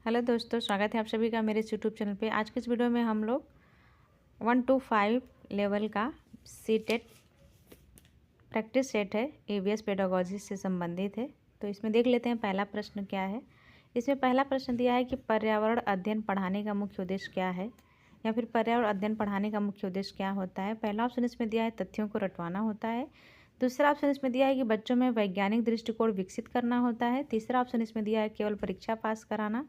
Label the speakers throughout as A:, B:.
A: Hello दोस्तों, स्वागत है आप सभी का मेरे इस यूट्यूब चैनल पे। आज के इस वीडियो में हम लोग 1 to 5 लेवल का सीटेट प्रैक्टिस सेट है, ईवीएस पेडागोजी से संबंधित है। तो इसमें देख लेते हैं पहला प्रश्न क्या है। इसमें पहला प्रश्न दिया है कि पर्यावरण अध्ययन पढ़ाने का मुख्य उद्देश्य क्या है, या फिर पर्यावरण अध्ययन पढ़ाने का मुख्य उद्देश्य क्या होता है। पहला ऑप्शन इसमें दिया है तथ्यों को रटवाना होता है। दूसरा ऑप्शन इसमें दिया है कि बच्चों में वैज्ञानिक दृष्टिकोण विकसित करना होता है। तीसरा ऑप्शन इसमें दिया है केवल परीक्षा पास कराना।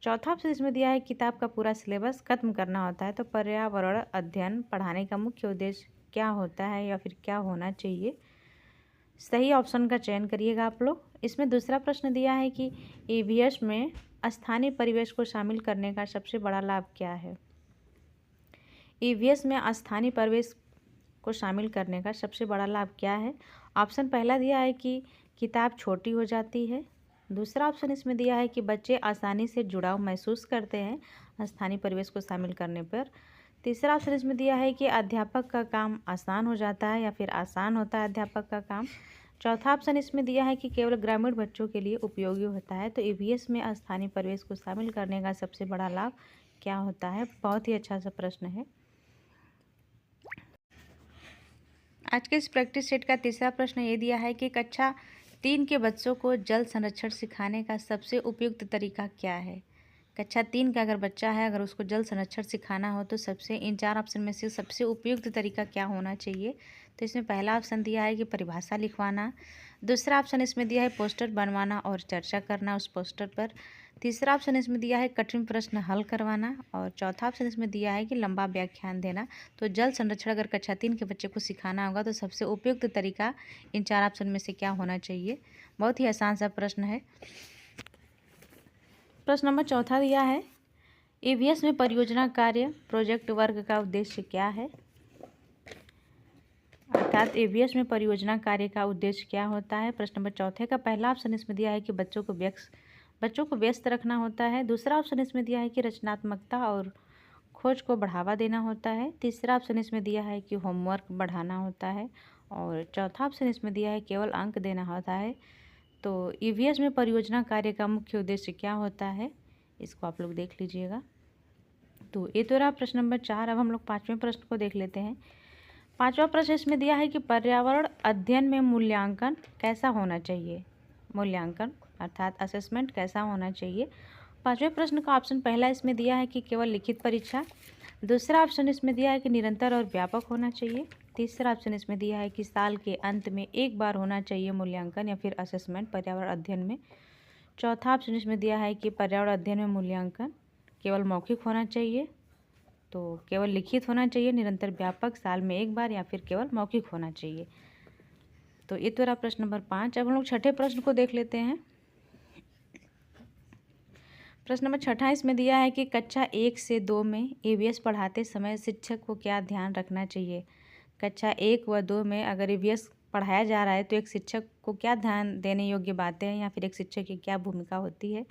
A: चौथा ऑप्शन इसमें दिया है किताब का पूरा सिलेबस खत्म करना होता है। तो पर्यावरण अध्ययन पढ़ाने का मुख्य उद्देश्य क्या होता है या फिर क्या होना चाहिए, सही ऑप्शन का चयन करिएगा आप लोग। इसमें दूसरा प्रश्न दिया है कि ईवीएस में स्थानीय परिवेश को शामिल करने का सबसे बड़ा लाभ क्या है। ईवीएस में स्थानीय परिवेश को शामिल करने का सबसे बड़ा लाभ क्या है। ऑप्शन पहला दिया है कि किताब छोटी हो जाती है। दूसरा ऑप्शन इसमें दिया है कि बच्चे आसानी से जुड़ाव महसूस करते हैं स्थानीय परिवेश को शामिल करने पर। तीसरा ऑप्शन इसमें दिया है कि अध्यापक का काम आसान हो जाता है या फिर आसान होता है अध्यापक का काम। चौथा ऑप्शन इसमें दिया है कि केवल ग्रामीण बच्चों के लिए उपयोगी होता है। तो ईवीएस में स्थानीय परिवेश को शामिल करने का सबसे बड़ा लाभ क्या होता है। बहुत ही अच्छा सा प्रश्न है। आज के इस प्रैक्टिस सेट का तीसरा प्रश्न ये दिया है कि कक्षा 3 के बच्चों को जल संरक्षण सिखाने का सबसे उपयुक्त तरीका क्या है। कक्षा 3 का अगर बच्चा है, अगर उसको जल संरक्षण सिखाना हो तो सबसे इन चार ऑप्शन में से सबसे उपयुक्त तरीका क्या होना चाहिए। तो इसमें पहला ऑप्शन दिया है कि परिभाषा लिखवाना। दूसरा ऑप्शन इसमें दिया है पोस्टर बनवाना और चर्चा करना उस पोस्टर पर। तीसरा ऑप्शन इसमें दिया है कठिन प्रश्न हल करवाना। और चौथा ऑप्शन इसमें दिया है कि लंबा व्याख्यान देना। तो जल संरक्षण अगर कक्षा 3 के बच्चे को सिखाना होगा तो सबसे उपयुक्त तरीका इन चार ऑप्शन में से क्या होना चाहिए। बहुत ही आसान सा प्रश्न है। प्रश्न नंबर चौथा दिया है ईवीएस में परियोजना कार्य प्रोजेक्ट वर्ग का उद्देश्य क्या है। अर्थात ईवीएस में परियोजना कार्य का उद्देश्य क्या होता है। प्रश्न नंबर चौथे का पहला ऑप्शन इसमें दिया है कि बच्चों को व्यस्त रखना होता है। दूसरा ऑप्शन इसमें दिया है कि रचनात्मकता और खोज को बढ़ावा देना होता है। तीसरा ऑप्शन इसमें दिया है कि होमवर्क बढ़ाना होता है। और चौथा ऑप्शन इसमें दिया है केवल अंक देना होता है। तो ईवीएस में परियोजना कार्य का मुख्य उद्देश्य क्या होता है, इसको आप लोग देख लीजिएगा। तो ये तो रहा प्रश्न नंबर 4। अब हम लोग पाँचवें प्रश्न को देख लेते हैं। पाँचवा प्रश्न इसमें दिया है कि पर्यावरण अध्ययन में मूल्यांकन कैसा होना चाहिए। मूल्यांकन अर्थात असेसमेंट कैसा होना चाहिए। पाँचवें प्रश्न का ऑप्शन पहला इसमें दिया है कि केवल लिखित परीक्षा। दूसरा ऑप्शन इसमें दिया है कि निरंतर और व्यापक होना चाहिए। तीसरा ऑप्शन इसमें दिया है कि साल के अंत में एक बार होना चाहिए मूल्यांकन या फिर असेसमेंट पर्यावरण अध्ययन में। चौथा ऑप्शन इसमें दिया है कि पर्यावरण अध्ययन में मूल्यांकन केवल मौखिक होना चाहिए। तो केवल लिखित होना चाहिए, निरंतर व्यापक, साल में एक बार या फिर केवल मौखिक होना चाहिए। तो ये तो रहा प्रश्न नंबर 5। अब हम लोग छठे प्रश्न को देख लेते हैं। प्रश्न नंबर छठा इसमें दिया है कि कक्षा 1 से 2 में ईवीएस पढ़ाते समय शिक्षक को क्या ध्यान रखना चाहिए। कक्षा 1 व 2 में अगर ईवीएस पढ़ाया जा रहा है तो एक शिक्षक को क्या ध्यान देने योग्य बातें हैं या फिर एक शिक्षक की क्या भूमिका होती है।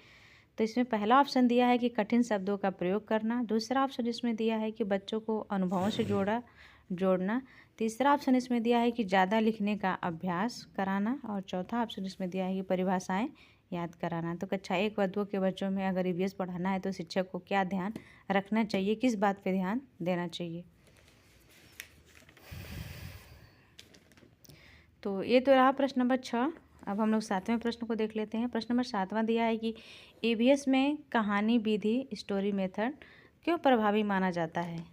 A: तो इसमें पहला ऑप्शन दिया है कि कठिन शब्दों का प्रयोग करना। दूसरा ऑप्शन इसमें दिया है कि बच्चों को अनुभवों से जोड़ना। तीसरा ऑप्शन इसमें दिया है कि ज़्यादा लिखने का अभ्यास कराना। और चौथा ऑप्शन इसमें दिया है कि परिभाषाएं याद कराना। तो कक्षा 1 व 2 के बच्चों में अगर ईवीएस पढ़ाना है तो शिक्षक को क्या ध्यान रखना चाहिए, किस बात पे ध्यान देना चाहिए। तो ये तो रहा प्रश्न नंबर 6। अब हम लोग 7वें प्रश्न को देख लेते हैं। प्रश्न नंबर 7वां दिया है कि ईवीएस में कहानी विधि स्टोरी मेथड क्यों प्रभावी माना जाता है।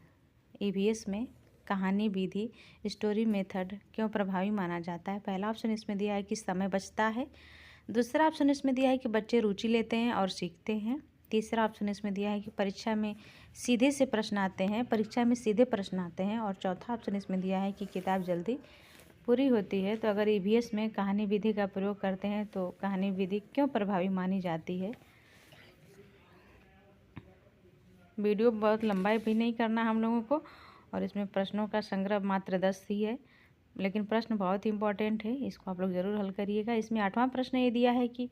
A: ईवीएस में कहानी विधि स्टोरी मेथड क्यों प्रभावी माना जाता है। पहला ऑप्शन इसमें दिया है कि समय बचता है। दूसरा ऑप्शन इसमें दिया है कि बच्चे रुचि लेते हैं और सीखते हैं। तीसरा ऑप्शन इसमें दिया है कि परीक्षा में सीधे प्रश्न आते हैं। और चौथा ऑप्शन इसमें दिया है कि किताब जल्दी पूरी होती है। तो अगर ईवीएस में कहानी विधि का प्रयोग करते हैं तो कहानी विधि क्यों प्रभावी मानी जाती है। वीडियो बहुत लंबा भी नहीं करना हम लोगों को, और इसमें प्रश्नों का संग्रह मात्र 10 ही है, लेकिन प्रश्न बहुत ही इंपॉर्टेंट है, इसको आप लोग ज़रूर हल करिएगा। इसमें 8वां प्रश्न ये दिया है कि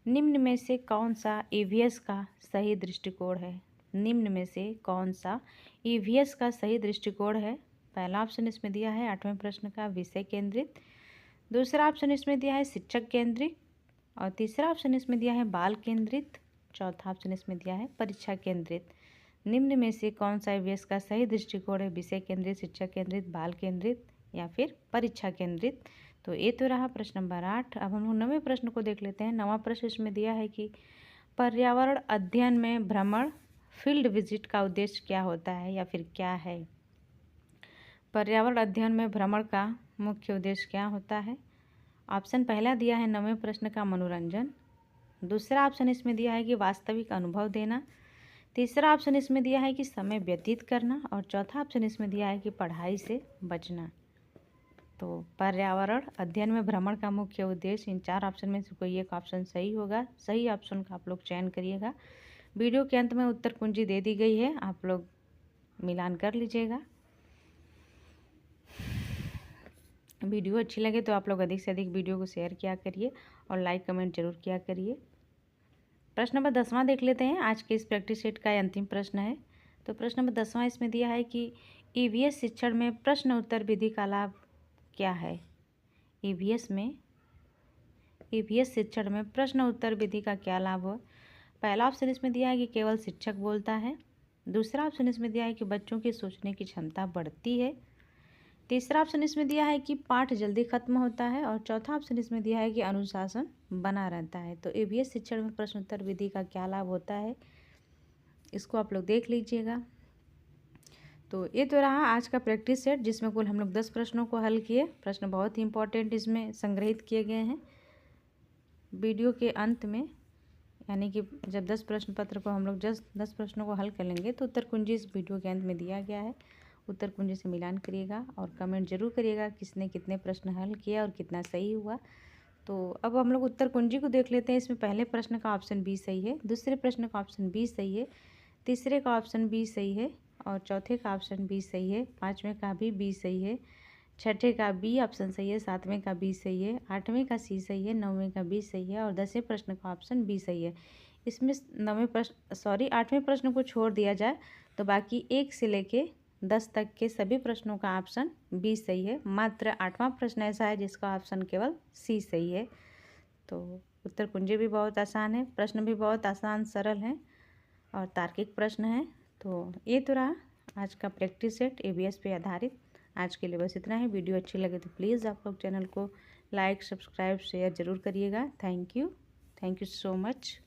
A: निम्न में से कौन सा ईवीएस का सही दृष्टिकोण है। निम्न में से कौन सा ईवीएस का सही दृष्टिकोण है। पहला ऑप्शन इसमें दिया है 8वें प्रश्न का विषय केंद्रित। दूसरा ऑप्शन इसमें दिया है शिक्षक केंद्रित। और तीसरा ऑप्शन इसमें दिया है बाल केंद्रित। चौथा ऑप्शन इसमें दिया है परीक्षा केंद्रित। निम्न में से कौन सा ईवीएस का सही दृष्टिकोण है? विषय केंद्रित, शिक्षक केंद्रित, बाल केंद्रित या फिर परीक्षा केंद्रित। तो ये तो रहा प्रश्न नंबर 8। अब हम लोग 9वें प्रश्न को देख लेते हैं। 9वां प्रश्न इसमें दिया है कि पर्यावरण अध्ययन में भ्रमण फील्ड विजिट का उद्देश्य क्या होता है या फिर क्या है? पर्यावरण अध्ययन में भ्रमण का मुख्य उद्देश्य क्या होता है? ऑप्शन पहला दिया है 9वें प्रश्न का मनोरंजन। दूसरा ऑप्शन इसमें दिया है कि वास्तविक अनुभव देना। तीसरा ऑप्शन इसमें दिया है कि समय व्यतीत करना। और चौथा ऑप्शन इसमें दिया है कि पढ़ाई से बचना। तो पर्यावरण अध्ययन में भ्रमण का मुख्य उद्देश्य, इन 4 ऑप्शन में से कोई एक ऑप्शन सही होगा। सही ऑप्शन का आप लोग चयन करिएगा। वीडियो के अंत में उत्तर कुंजी दे दी गई है, आप लोग मिलान कर लीजिएगा। वीडियो अच्छी लगे तो आप लोग अधिक से अधिक वीडियो को शेयर किया करिए और लाइक कमेंट जरूर किया करिए। प्रश्न नंबर 10वां देख लेते हैं। आज के इस प्रैक्टिस सेट का अंतिम प्रश्न है। तो प्रश्न नंबर 10वां इसमें दिया है कि ईवीएस शिक्षण में प्रश्न उत्तर विधि का लाभ क्या है? ईवीएस शिक्षण में प्रश्न उत्तर विधि का क्या लाभ हो? पहला ऑप्शन इसमें दिया है कि केवल शिक्षक बोलता है। दूसरा ऑप्शन इसमें दिया है कि बच्चों की सोचने की क्षमता बढ़ती है। तीसरा ऑप्शन इसमें दिया है कि पाठ जल्दी खत्म होता है। और चौथा ऑप्शन इसमें दिया है कि अनुशासन बना रहता है। तो ईवीएस शिक्षण में प्रश्न उत्तर विधि का क्या लाभ होता है, इसको आप लोग देख लीजिएगा। तो ये तो रहा आज का प्रैक्टिस सेट, जिसमें कुल हम लोग 10 प्रश्नों को हल किए। प्रश्न बहुत ही इंपॉर्टेंट इसमें संग्रहित किए गए हैं। वीडियो के अंत में, यानी कि जब 10 प्रश्न पत्र को हम लोग 10 प्रश्नों को हल कर लेंगे तो उत्तर कुंजी इस वीडियो के अंत में दिया गया है। उत्तर कुंजी से मिलान करिएगा और कमेंट जरूर करिएगा किसने कितने प्रश्न हल किया और कितना सही हुआ। तो अब हम लोग उत्तर कुंजी को देख लेते हैं। इसमें पहले प्रश्न का ऑप्शन बी सही है, दूसरे प्रश्न का ऑप्शन बी सही है, तीसरे का ऑप्शन बी सही है और चौथे का ऑप्शन बी सही है, पाँचवें का भी बी सही है, छठे का बी ऑप्शन सही है, सातवें का बी सही है, आठवें का सी सही है, नौवें का बी सही है और 10वें प्रश्न का ऑप्शन बी सही है। इसमें 8वें प्रश्न को छोड़ दिया जाए तो बाकी 1 से लेके 10 तक के सभी प्रश्नों का ऑप्शन बी सही है। मात्र 8वां प्रश्न ऐसा है जिसका ऑप्शन केवल सी सही है। तो उत्तर कुंजी भी बहुत आसान है, प्रश्न भी बहुत आसान सरल हैं और तार्किक प्रश्न हैं। तो ये तो रहा आज का प्रैक्टिस सेट ईवीएस पे आधारित। आज के लिए बस इतना है। वीडियो अच्छी लगे तो प्लीज़ आप लोग चैनल को लाइक, सब्सक्राइब, शेयर ज़रूर करिएगा। Thank you so much.